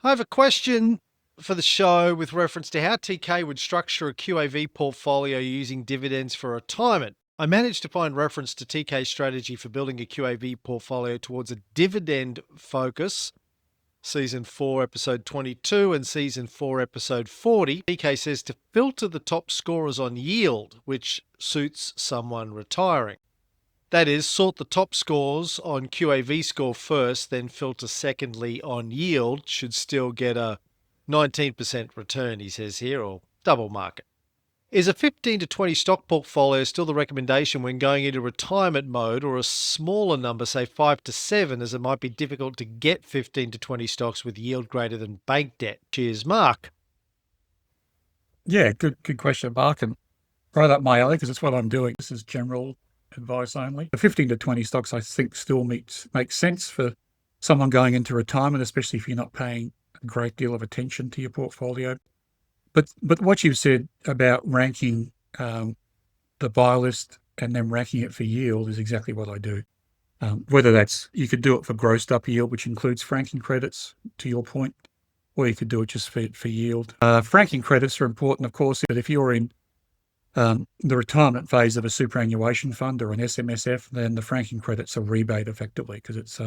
I have a question for the show with reference to how TK would structure a QAV portfolio using dividends for retirement. I managed to find reference to TK's strategy for building a QAV portfolio towards a dividend focus. Season 4, episode 22 and season 4, episode 40. TK says to filter the top scorers on yield, which suits someone retiring. That is, sort the top scores on QAV score first, then filter secondly on yield. Should still get a 19% return, he says here, or double market. Is a 15 to 20 stock portfolio still the recommendation when going into retirement mode, or a smaller number, say 5 to 7, as it might be difficult to get 15 to 20 stocks with yield greater than bank debt? Cheers, Mark. Yeah, good question, Mark, and right up my alley because it's what I'm doing. This is general advice only. The 15 to 20 stocks I think still makes sense for someone going into retirement, especially if you're not paying a great deal of attention to your portfolio. But what you've said about ranking the buy list and then ranking it for yield is exactly what I do. Whether that's, you could do it for grossed up yield, which includes franking credits, to your point, or you could do it just for yield. Franking credits are important, of course, but if you're in the retirement phase of a superannuation fund or an SMSF, then the franking credits are rebate effectively because it's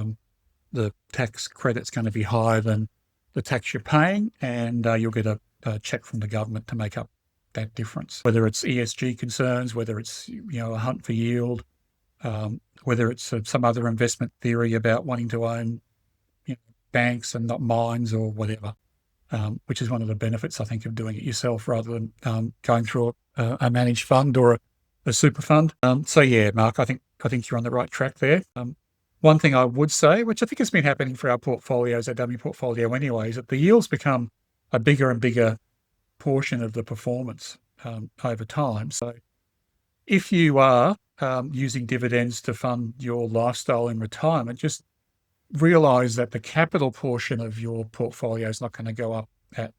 the tax credit's going to be higher than the tax you're paying, and you'll get a check from the government to make up that difference. Whether it's ESG concerns, whether it's a hunt for yield, whether it's some other investment theory about wanting to own banks and not mines or whatever, which is one of the benefits, I think, of doing it yourself rather than going through a managed fund or a super fund. So yeah, Mark, I think you're on the right track there. One thing I would say, which I think has been happening for our portfolios, our dummy portfolio anyway, is that the yields become a bigger and bigger portion of the performance over time. So if you are using dividends to fund your lifestyle in retirement, just realize that the capital portion of your portfolio is not going to go up at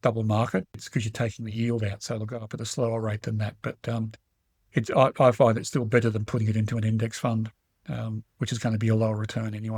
double market. It's because you're taking the yield out, so it'll go up at a slower rate than that. But I find it's still better than putting it into an index fund, which is going to be a lower return anyway.